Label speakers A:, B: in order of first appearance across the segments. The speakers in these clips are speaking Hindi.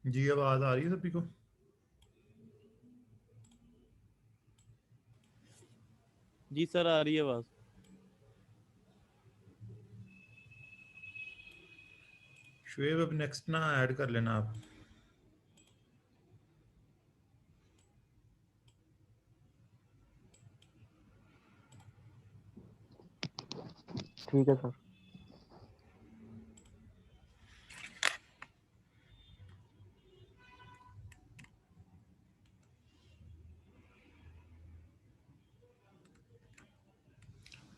A: जी आवाज़ आ रही है सभी को?
B: जी सर, आ रही है आवाज।
A: शुएब अब नेक्स्ट ना ऐड कर लेना आप।
C: ठीक है सर।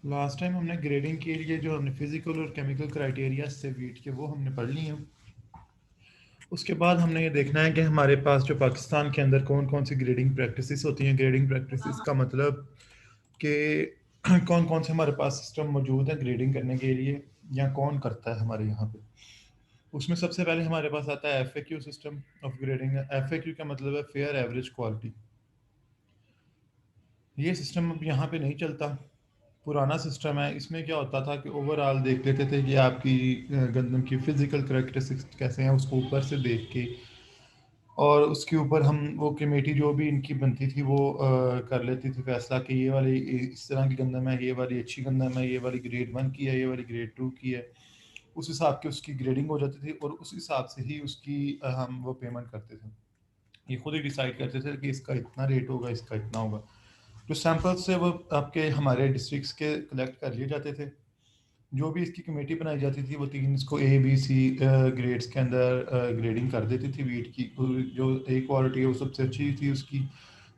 A: लास्ट टाइम हमने ग्रेडिंग के लिए जो हमने फिजिकल और केमिकल क्राइटेरिया से वीट के वो हमने पढ़ लिए हैं। उसके बाद हमने ये देखना है कि हमारे पास जो पाकिस्तान के अंदर कौन कौन सी ग्रेडिंग प्रैक्टिसेस होती हैं। ग्रेडिंग प्रैक्टिसेस का मतलब कि कौन कौन से हमारे पास सिस्टम मौजूद हैं ग्रेडिंग करने के लिए, या कौन करता है हमारे यहाँ पे। उसमें सबसे पहले हमारे पास आता है F system of grading. F का मतलब है फेयर एवरेज क्वालिटी। ये सिस्टम अब यहाँ पे नहीं चलता, पुराना सिस्टम है। इसमें क्या होता था कि ओवरऑल देख लेते थे कि आपकी गंदम की फिजिकल करेक्टरिस्टिक्स कैसे हैं उसको ऊपर से देख के, और उसके ऊपर हम वो कमेटी जो भी इनकी बनती थी वो कर लेती थी फैसला कि ये वाली इस तरह की गंदम है, ये वाली अच्छी गंदम है, ये वाली ग्रेड 1 की है, ये वाली ग्रेड 2 की है। उस हिसाब की उसकी ग्रेडिंग हो जाती थी और उस हिसाब से ही उसकी हम वो पेमेंट करते थे। ये खुद ही डिसाइड करते थे कि इसका इतना रेट होगा, इसका इतना होगा। जो सैंपल्स से वो आपके हमारे डिस्ट्रिक्ट्स के कलेक्ट कर लिए जाते थे। जो भी इसकी कमेटी बनाई जाती थी वो तीन इसको ए बी सी ग्रेड्स के अंदर ग्रेडिंग कर देती थी वीट की। जो ए क्वालिटी है वो सबसे अच्छी थी, उसकी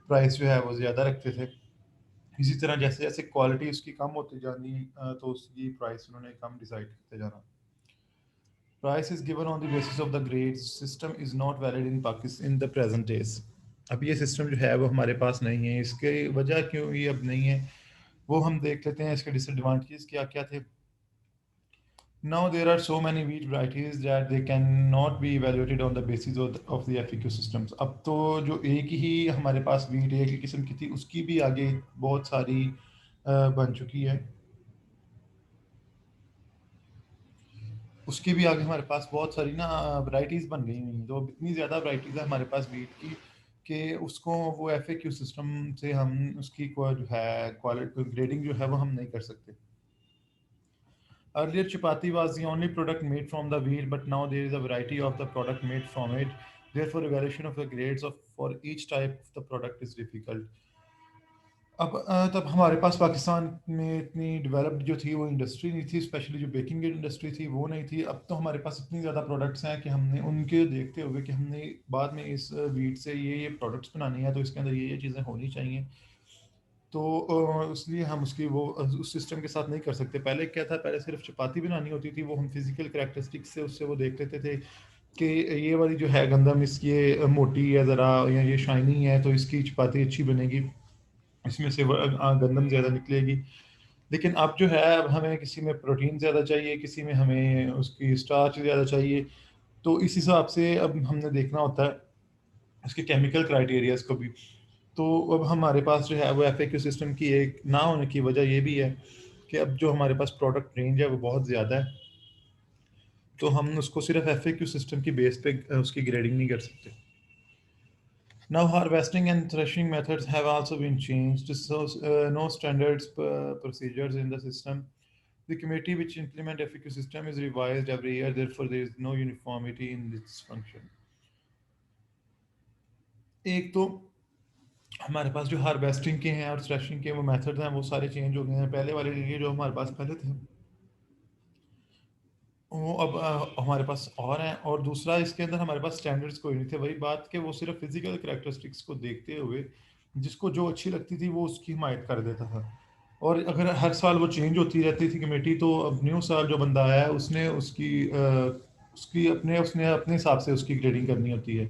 A: प्राइस जो है वो ज़्यादा रखते थे। इसी तरह जैसे जैसे क्वालिटी उसकी कम होती जानी तो उसकी प्राइस उन्होंने कम डिसाइड करते जाना। Price is given on the basis of the grade system is not valid in Pakistan in the present days. अब ये सिस्टम जो है वो हमारे पास नहीं है। इसके वजह क्यों ये अब नहीं है वो हम देख लेते हैं। इसके डिसएडवांटेजेस क्या क्या थे। Now there are so many wheat varieties that they cannot be evaluated on the basis of the FAQ systems. अब तो जो एक ही हमारे पास wheat एक ही किस्म की थी उसकी भी आगे बहुत सारी बन चुकी है। उसकी भी आगे हमारे पास बहुत सारी ना वैरायटीज़ बन गई हुई हैं। तो इतनी ज़्यादा वैरायटीज़ है हमारे पास wheat की कि उसको वो FAQ सिस्टम से हम उसकी जो है क्वालिटी ग्रेडिंग जो है वो हम नहीं कर सकते। Earlier, chapati was the only product made from the wheat, but now there is a variety of the product made from it. Therefore, evaluation of the grades of for each type of the product is difficult. अब तब हमारे पास पाकिस्तान में इतनी डेवलप्ड जो थी वो इंडस्ट्री नहीं थी, स्पेशली जो बेकिंग इंडस्ट्री थी वो नहीं थी। अब तो हमारे पास इतनी ज़्यादा प्रोडक्ट्स हैं कि हमने उनके देखते हुए कि हमने बाद में इस वीट से ये प्रोडक्ट्स बनानी है तो इसके अंदर ये चीज़ें होनी चाहिए। तो इसलिए हम उसकी वो उस सिस्टम के साथ नहीं कर सकते। पहले क्या था, पहले सिर्फ चपाती बनानी होती थी, वो हम फिजिकल करेक्टरिस्टिक्स से उससे वो देख लेते थे कि ये वाली जो है गंदम इसकी ये मोटी है ज़रा या ये शाइनी है तो इसकी चपाती अच्छी बनेगी, इसमें से गंदम ज़्यादा निकलेगी। लेकिन अब जो है अब हमें किसी में प्रोटीन ज़्यादा चाहिए, किसी में हमें उसकी स्टार्च ज़्यादा चाहिए। तो इस हिसाब से अब हमने देखना होता है उसके केमिकल क्राइटेरियाज को भी। तो अब हमारे पास जो है वो एफ सिस्टम की एक ना होने की वजह ये भी है कि अब जो हमारे पास प्रोडक्ट रेंज है वो बहुत ज़्यादा है, तो हम उसको सिर्फ एफ सिस्टम की बेस पे उसकी ग्रेडिंग नहीं कर सकते। Now harvesting and threshing methods have also been changed, so no standards procedures in the system. The committee which implement FAQ system is revised every year, therefore there is no uniformity in its function. एक तो हमारे पास जो हार्वेस्टिंग के हैं और थ्रेशिंग के वो मेथड्स हैं वो सारे चेंज हो गए हैं। पहले वाले ये जो हमारे पास पहले थे वो अब हमारे पास और हैं। और दूसरा इसके अंदर हमारे पास स्टैंडर्ड्स कोई नहीं थे। वही बात कि वो सिर्फ फिजिकल करेक्टरिस्टिक्स को देखते हुए जिसको जो अच्छी लगती थी वो उसकी हिमायत कर देता था। और अगर हर साल वो चेंज होती रहती थी कमेटी तो अब न्यू साल जो बंदा आया है उसने उसने अपने हिसाब से उसकी ग्रेडिंग करनी होती है।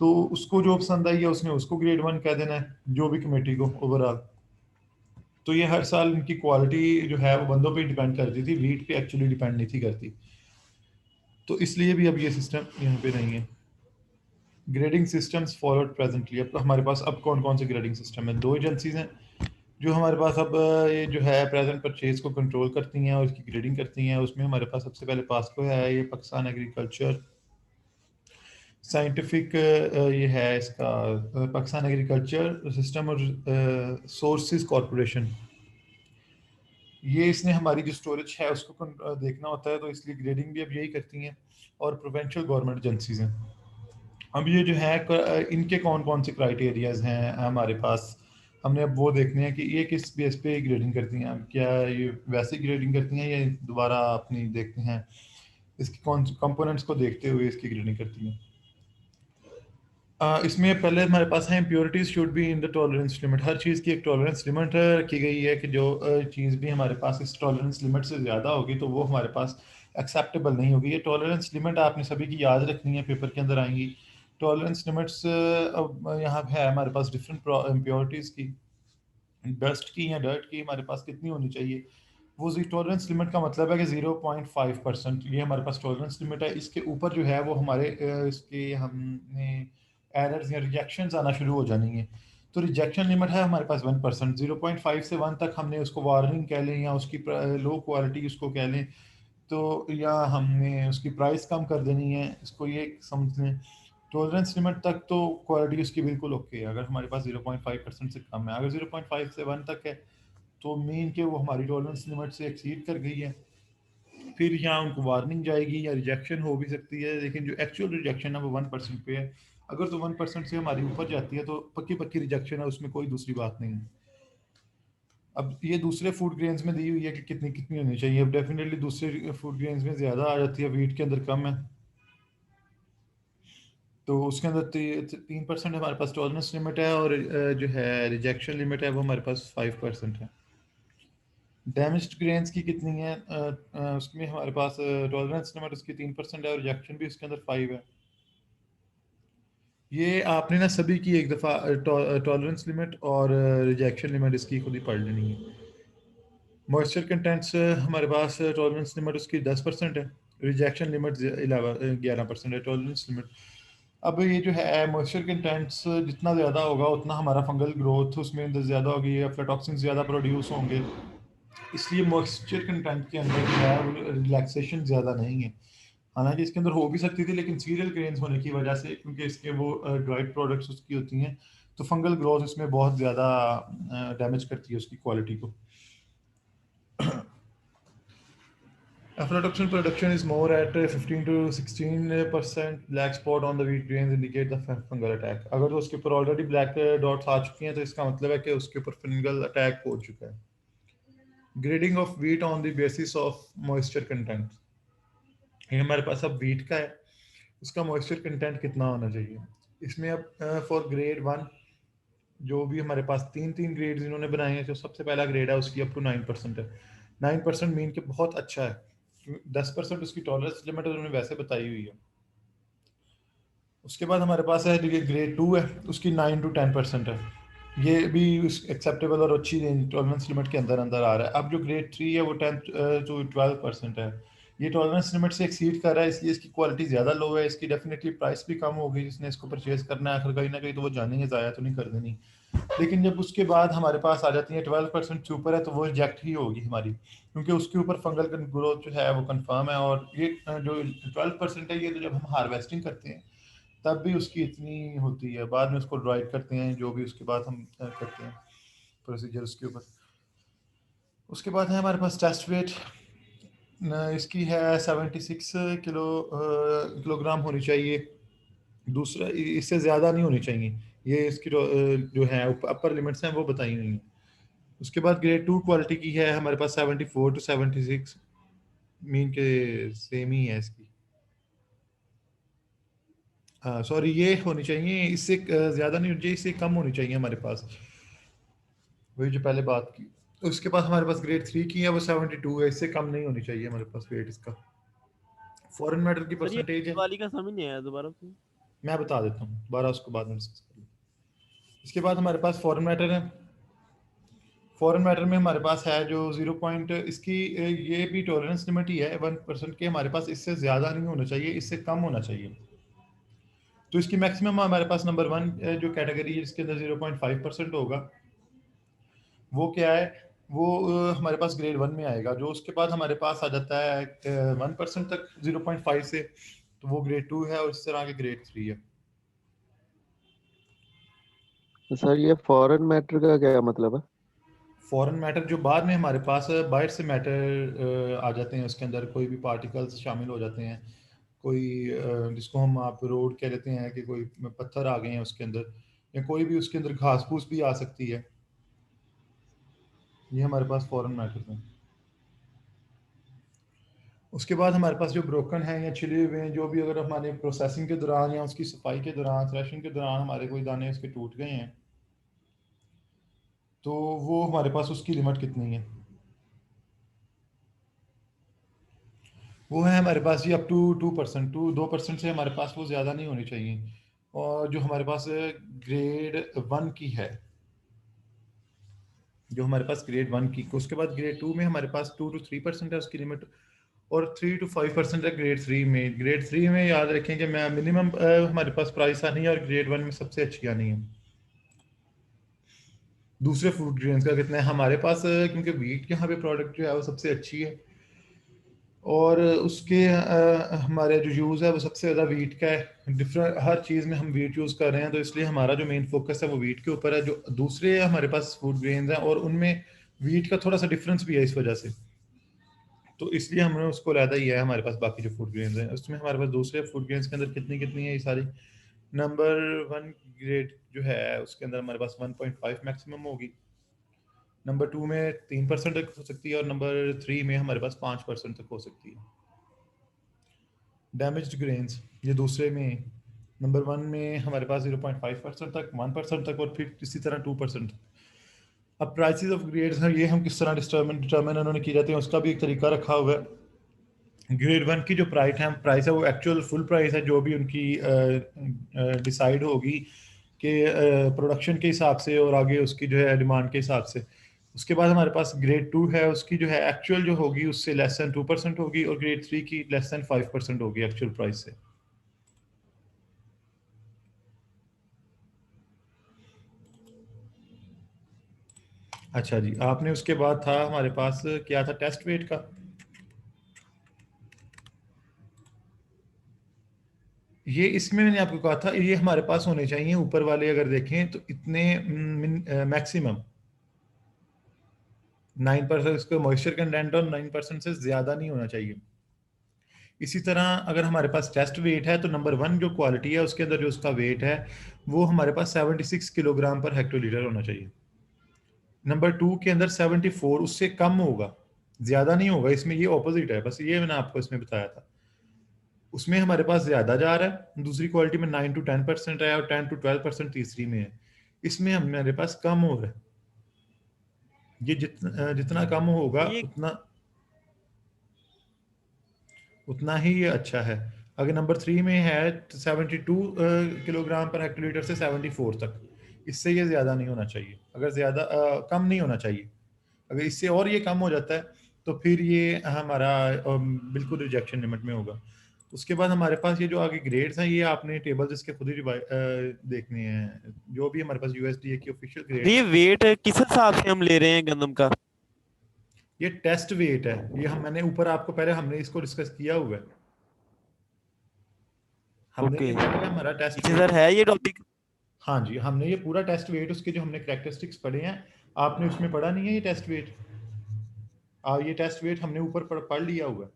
A: तो उसको जो पसंद आई है उसने उसको ग्रेड 1 कह देना है जो भी कमेटी को ओवरऑल। तो ये हर साल इनकी क्वालिटी जो है वो बंदों पे डिपेंड करती थी, वीट पे एक्चुअली डिपेंड नहीं थी करती। तो इसलिए भी अब ये सिस्टम यहाँ पे नहीं है। Grading systems followed presently. अब तो हमारे पास अब कौन कौन से ग्रेडिंग सिस्टम है। दो एजेंसीज हैं जो हमारे पास अब ये जो है प्रेजेंट परचेज को कंट्रोल करती हैं और इसकी ग्रेडिंग करती हैं। उसमें हमारे पास सबसे पहले पासको है, ये पाकिस्तान एग्रीकल्चर साइंटिफिक ये है इसका पाकिस्तान एग्रीकल्चर सिस्टम और सोर्सेज कॉरपोरेशन, ये इसने हमारी जो स्टोरेज है उसको देखना होता है, तो इसलिए ग्रेडिंग भी अब यही करती हैं। और प्रोवेंशियल गवर्नमेंट एजेंसीज हैं। अब ये जो है इनके कौन कौन से क्राइटेरियाज हैं हमारे पास, हमने अब वो देखने हैं कि ये किस बेस पे ग्रेडिंग करती हैं। अब क्या ये वैसे ग्रेडिंग करती हैं या दोबारा अपनी देखते हैं इसकी कौन कंपोनेंट्स को देखते हुए इसकी ग्रेडिंग करती हैं। इसमें पहले हमारे पास है impurities should be in the tolerance limit. हर चीज़ की एक टॉलरेंस लिमिट रखी गई है कि जो चीज़ भी हमारे पास इस टॉलरेंस लिमिट से ज़्यादा होगी तो वो हमारे पास एक्सेप्टेबल नहीं होगी। ये टॉलरेंस लिमिट आपने सभी की याद रखनी है, पेपर के अंदर आएंगी। टॉलरेंस लिमिट्स अब यहाँ पे है हमारे पास डिफरेंट इम्प्योरिटीज़ की, डस्ट की या डर्ट की हमारे पास कितनी होनी चाहिए। वो जी टॉलरेंस लिमिट का मतलब है कि 0.5% ये हमारे पास टॉलरेंस लिमिट है। इसके ऊपर जो है वो हमारे इसके हमने एरर्स या रिजेक्शंस आना शुरू हो जानी है। तो रिजेक्शन लिमिट है हमारे पास 1%। 0.5 से 1 तक हमने उसको वार्निंग कह लें या उसकी लो क्वालिटी उसको कह लें, तो या हमने उसकी प्राइस कम कर देनी है, इसको ये समझ लें। टॉलरेंस लिमिट तक तो क्वालिटी उसकी बिल्कुल ओके है अगर हमारे पास 0.5% से कम है। अगर 0.5 से 1 तक है तो मीन के वो हमारी टॉलरेंस लिमिट से एक्सीड कर गई है, फिर यहाँ उनको वार्निंग जाएगी या रिजेक्शन हो भी सकती है। लेकिन जो एक्चुअल रिजेक्शन है वो 1% पे है। अगर तो 1% से हमारी ऊपर जाती है तो पक्की पक्की रिजेक्शन है, उसमें कोई दूसरी बात नहीं है। अब ये दूसरे फूड ग्रेन्स में दी हुई है कि कितनी कितनी होनी चाहिए। अब डेफिनेटली दूसरे फूड ग्रेन्स में ज़्यादा आ जाती है, वीट के अंदर कम है, तो उसके अंदर 3% हमारे पास टॉलरेंस लिमिट है और जो है रिजेक्शन लिमिट है वो हमारे पास 5% है। डैमेज्ड ग्रेन्स की कितनी है, उसमें हमारे पास टॉलरेंस लिमिट उसकी 3% है और रिजेक्शन भी उसके अंदर 5 है। ये आपने ना सभी की एक दफ़ा टॉलरेंस लिमिट और रिजेक्शन लिमिट इसकी खुद ही पढ़ लेनी है। मॉइस्चर कंटेंट्स हमारे पास टॉलरेंस लिमिट उसकी 10% है, रिजेक्शन लिमिट 11% है टॉलरेंस लिमिट। अब ये जो है मॉइस्चर कंटेंट्स जितना ज़्यादा होगा उतना हमारा फंगल ग्रोथ उसमें अंदर ज़्यादा होगी, अफ्लाटॉक्सिन ज़्यादा प्रोड्यूस होंगे, इसलिए मॉइस्चर कंटेंट के अंदर जो है वो रिलैक्सेशन ज़्यादा नहीं है। हालांकि इसके अंदर हो भी सकती थी लेकिन सीरियल ग्रेन्स होने की वजह से, क्योंकि इसके वो ड्राइड प्रोडक्ट्स उसकी होती हैं, तो फंगल ग्रोथ इसमें बहुत ज़्यादा डैमेज करती है उसकी क्वालिटी को। Aflatoxin production is more at 15 to 16%. Black spot on the wheat grains indicate the fungal attack. अगर तो उसके ऊपर ऑलरेडी ब्लैक डॉट्स आ चुकी हैं तो इसका मतलब है कि उसके ऊपर फंगल अटैक हो चुका है। Grading of wheat on the basis of moisture content, ये हमारे पास अब वीट का है, उसका मॉइस्चर कंटेंट कितना होना चाहिए। इसमें अब फॉर ग्रेड 1 जो भी हमारे पास तीन तीन ग्रेड्स इन्होंने बनाए हैं, जो सबसे पहला ग्रेड है उसकी अप टू 9% है। 9% मीन के बहुत अच्छा है। 10% उसकी टॉलरेंस लिमिट उन्होंने वैसे बताई हुई है। उसके बाद हमारे पास है ग्रेड 2 है, उसकी 9 to 10% है, ये भी एक्सेप्टेबल और अच्छी टॉलरेंस लिमिट के अंदर अंदर आ रहा है। अब जो ग्रेड 3 है वो 10 to 12% है, ये टॉलरेंस लिमिट से एक्सीड कर रहा है, इसलिए इसकी क्वालिटी ज़्यादा लो है, इसकी डेफिनेटली प्राइस भी कम होगी। जिसने इसको परचेज करना है आखिर कहीं ना कहीं तो वो जानेंगे, ज़ाया तो नहीं कर देनी। लेकिन जब उसके बाद हमारे पास आ जाती है 12% से ऊपर है तो वो रिजेक्ट ही होगी हमारी, क्योंकि उसके ऊपर फंगल ग्रोथ जो है वो कंफर्म है। और ये जो 12% है ये तो जब हम हार्वेस्टिंग करते हैं तब भी उसकी इतनी होती है, बाद में उसको ड्राइड करते हैं जो भी उसके बाद हम करते हैं प्रोसीजर उसके ऊपर। उसके बाद है हमारे पास टेस्ट वेट, इसकी है 76 किलोग्राम होनी चाहिए। दूसरा इससे ज़्यादा नहीं होनी चाहिए, ये इसकी जो है अपर लिमिट्स हैं वो बताई हुई हैं। उसके बाद ग्रेड 2 क्वालिटी की है हमारे पास 74 to 76, मीन के सेम ही है इसकी। हाँ सॉरी, ये होनी चाहिए, इससे ज़्यादा नहीं होनी चाहिए, इससे कम होनी चाहिए हमारे पास, वही जो पहले बात की। उसके बाद हमारे पास ग्रेड 3 की है वो 72 है, इससे कम नहीं होनी चाहिए हमारे पास वेट इसका। फॉरेन मैटर की
B: सर ये
A: परसेंटेज है,
B: वाली का समझ नहीं आया दोबारा से।
A: मैं बता देता हूँ दोबारा, उसको बाद में डिस्कस कर लेंगे। इसके बाद हमारे पास फॉरेन मैटर है। फॉरेन मैटर में हमारे पास है जो 0 पॉइंट इसकी ये भी टॉलरेंस लिमिट ही है 1% के हमारे पास, इससे ज़्यादा नहीं होना चाहिए, इससे कम होना चाहिए। तो इसकी मैक्सिमम हमारे पास नंबर 1 जो कैटेगरी है जिसके अंदर 0.5% होगा वो क्या है, वो हमारे पास ग्रेड 1 में आएगा। जो उसके बाद हमारे पास आ जाता है 1% तक 0.5 से, तो वो ग्रेड 2 है और इस तरह के ग्रेड 3 है।
C: तो सर ये फॉरेन मैटर का क्या मतलब है?
A: फॉरेन मैटर जो बाद में हमारे पास बाहर से मैटर आ जाते हैं, उसके अंदर कोई भी पार्टिकल्स शामिल हो जाते हैं, कोई जिसको हम आप रोड कह लेते हैं कि कोई पत्थर आ गए हैं उसके अंदर, या कोई भी उसके अंदर घास फूस भी आ सकती है, ये हमारे पास फॉरेन मैटर हैं। उसके बाद हमारे पास जो ब्रोकन है या छिले हुए हैं, जो भी अगर हमारे प्रोसेसिंग के दौरान या उसकी सफाई के दौरान, थ्रेशिंग के दौरान हमारे कोई दाने उसके टूट गए हैं, तो वो हमारे पास उसकी लिमिट कितनी है, वो है हमारे पास जी अप टू 2%, 2% से हमारे पास वो ज़्यादा नहीं होनी चाहिए। और जो हमारे पास ग्रेड 1 की है, जो हमारे पास ग्रेड 1 की, उसके बाद ग्रेड 2 में हमारे पास 2 to 3% है उसकी लिमिट, और 3 to 5% है ग्रेड 3 में। ग्रेड 3 में याद रखें कि मैं मिनिमम हमारे पास प्राइस आनी है और ग्रेड 1 में सबसे अच्छी आनी है। दूसरे फूड ग्रेन्स का कितना है हमारे पास, क्योंकि वीट यहाँ पे प्रोडक्ट जो है वो सबसे अच्छी है, और उसके हमारे जो यूज़ है वो सबसे ज़्यादा वीट का है। डिफरेंट हर चीज़ में हम वीट यूज़ कर रहे हैं, तो इसलिए हमारा जो मेन फोकस है वो वीट के ऊपर है। जो दूसरे हमारे पास फूड ग्रेन्स हैं और उनमें वीट का थोड़ा सा डिफरेंस भी है इस वजह से, तो इसलिए हमने उसको लहदा ही है हमारे पास। बाकी जो फूड ग्रेन्स हैं उसमें हमारे पास दूसरे फूड ग्रेन्स के अंदर कितनी कितनी है ये सारी। नंबर 1 ग्रेड जो है उसके अंदर हमारे पास 1.5 मैक्सिमम होगी, नंबर 2 में 3% तक हो सकती है, और नंबर 3 में हमारे पास 5% तक हो सकती है। डैमेज्ड ग्रेन्स ये दूसरे में, नंबर 1 में हमारे पास 0.5% तक, 1% तक, और फिर इसी तरह 2% तक। अब प्राइसेस ऑफ ग्रेड्स हैं, ये हम किस तरह डिटर्मिन उन्होंने की जाती है, उसका भी एक तरीका रखा हुआ है। ग्रेड 1 की जो प्राइस है वो एक्चुअल फुल प्राइस है, जो भी उनकी डिसाइड होगी कि प्रोडक्शन के हिसाब से और आगे उसकी जो है डिमांड के हिसाब से। उसके बाद हमारे पास ग्रेड 2 है, उसकी जो है एक्चुअल जो होगी उससे लेस देन 2% होगी, और ग्रेड 3 की लेस देन 5% होगी एक्चुअल प्राइस से। अच्छा जी, आपने उसके बाद था हमारे पास क्या था, टेस्ट वेट का। ये इसमें मैंने आपको कहा था ये हमारे पास होने चाहिए ऊपर वाले, अगर देखें तो इतने मैक्सिमम 9%, इसको मॉइस्चर कंटेंट और 9% से ज़्यादा नहीं होना चाहिए। इसी तरह अगर हमारे पास टेस्ट वेट है तो नंबर 1 जो क्वालिटी है उसके अंदर जो उसका वेट है वो हमारे पास 76 किलोग्राम पर हेक्टोलीटर होना चाहिए। नंबर 2 के अंदर 74, उससे कम होगा, ज़्यादा नहीं होगा। इसमें ये ऑपोजिट है, बस ये मैंने आपको इसमें बताया था। उसमें हमारे पास ज़्यादा जा रहा है, दूसरी क्वालिटी में 9 to 10% है, और 10 to 12% तीसरी में है। इसमें हमारे पास कम हो रहा है। ये जितना जितना कम होगा
B: ये
A: उतना ही ये अच्छा है। अगर नंबर 3 में है 72 किलोग्राम पर हेक्टोलीटर से 74 तक, इससे ये ज़्यादा नहीं होना चाहिए, अगर ज़्यादा कम नहीं होना चाहिए। अगर इससे और ये कम हो जाता है तो फिर ये हमारा बिल्कुल रिजेक्शन लिमिट में होगा। उसके बाद हमारे पास ये जो आगे ग्रेड्स हैं, ये आपने टेबल्स इसके खुद ही देखने हैं, जो भी हमारे पास यूएसडीए की ऑफिशियल ग्रेड्स
B: ये
A: हैं।
B: वेट किस हिसाब से हम ले रहे हैं गंदम का?
A: ये टेस्ट वेट है, ये हम मैंने ऊपर आपको पहले हमने इसको डिस्कस किया हुआ है, हमने
B: ओके,
A: ये पहले हमारा टेस्ट
B: पीछे
A: वेट।
B: सर है ये टॉपिक?
A: हाँ जी, हमने ये पूरा टेस्ट वेट, उसके जो हमने करेक्टरिस्टिक्स पढ़े हैं, आपने उसमें पढ़ा नहीं है ये टेस्ट वेट। ये टेस्ट वेट हमने ऊपर पढ़ लिया हुआ है,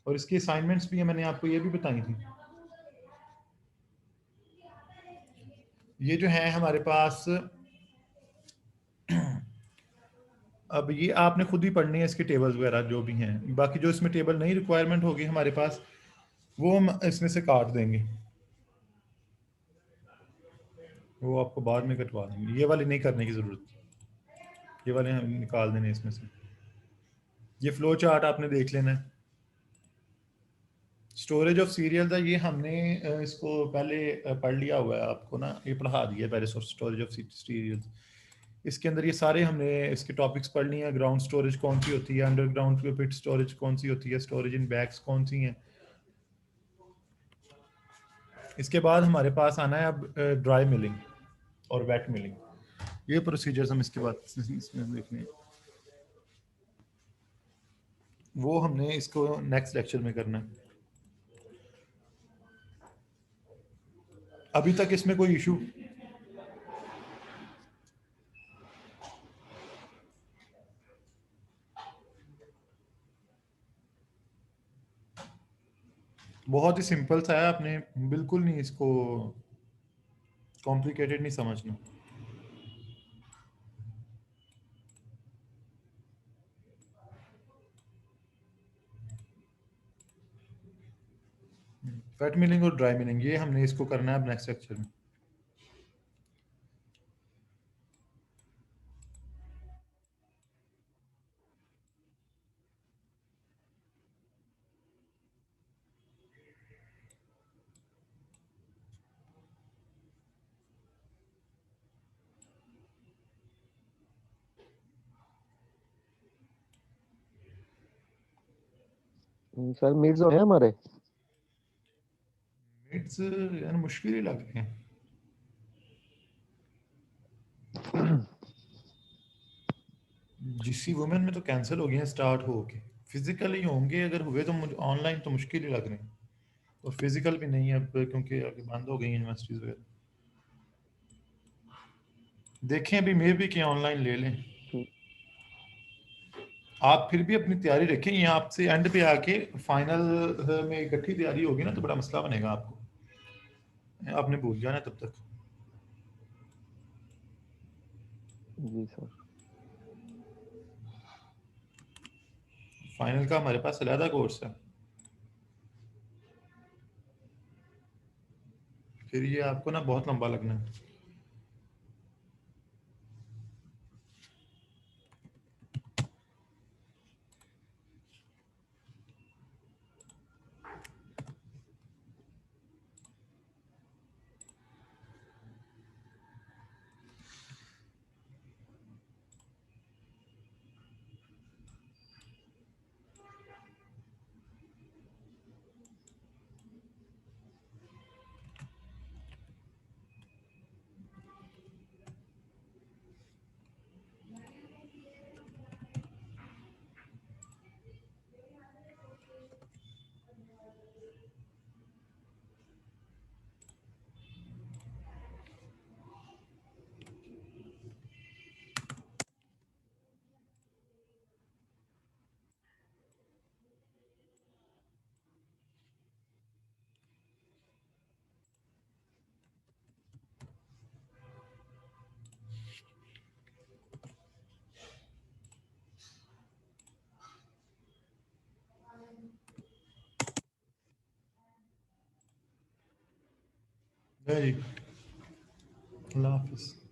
A: और इसकी असाइनमेंट्स भी है, मैंने आपको ये भी बताई थी। ये जो है हमारे पास, अब ये आपने खुद ही पढ़नी है इसके टेबल्स वगैरह जो भी हैं। बाकी जो इसमें टेबल नहीं रिक्वायरमेंट होगी हमारे पास, वो हम इसमें से काट देंगे, वो आपको बाद में कटवा देंगे। ये वाली नहीं करने की ज़रूरत, ये वाले हम निकाल देने इसमें से। ये फ्लो चार्ट आपने देख लेना है। स्टोरेज ऑफ सीरियल था, ये हमने इसको पहले पढ़ लिया हुआ है, आपको ना ये पढ़ा दिया है पहले, स्टोरेज ऑफ सीरियल्स। इसके अंदर ये सारे हमने इसके टॉपिक्स पढ़ लिए हैं। ग्राउंड स्टोरेज कौन सी होती है, अंडरग्राउंड पिट स्टोरेज कौन सी होती है, स्टोरेज इन बैग्स कौन सी हैं। इसके बाद हमारे पास आना है अब ड्राई मिलिंग और वेट मिलिंग। ये प्रोसीजर्स हम इसके बाद इसमें देखने हैं, वो हमने इसको नेक्स्ट लेक्चर में करना है। अभी तक इसमें कोई इशू? बहुत ही सिंपल सा है, आपने बिल्कुल नहीं इसको कॉम्प्लिकेटेड नहीं समझना। वेट मिलिंग और ड्राई मिलिंग, ये हमने इसको करना है अब नेक्स्ट लेक्चर में।
C: सर मिड्स है हमारे।
A: इट्स यार मुश्किल ही लग रहे हैं। जीसी वुमेन में तो कैंसिल हो गए हैं स्टार्ट हो के, फिजिकली होंगे, अगर हुए तो मुझे ऑनलाइन तो मुश्किल ही लग रहे हैं। और फिजिकल भी नहीं है अब, क्योंकि अभी बंद हो गई यूनिवर्सिटीज वगैरह। देखें अभी मे भी कि ऑनलाइन ले लें। आप फिर भी अपनी तैयारी रखें, ये आपसे एंड पे आके फाइनल में इकट्ठी तैयारी होगी ना तो बड़ा मसला बनेगा आपको, आपने भूल जाना तब तक।
C: जी सर।
A: फाइनल का हमारे पास अलहदा कोर्स है, फिर ये आपको ना बहुत लंबा लगना है। जी, अल्लाह हाफिज़।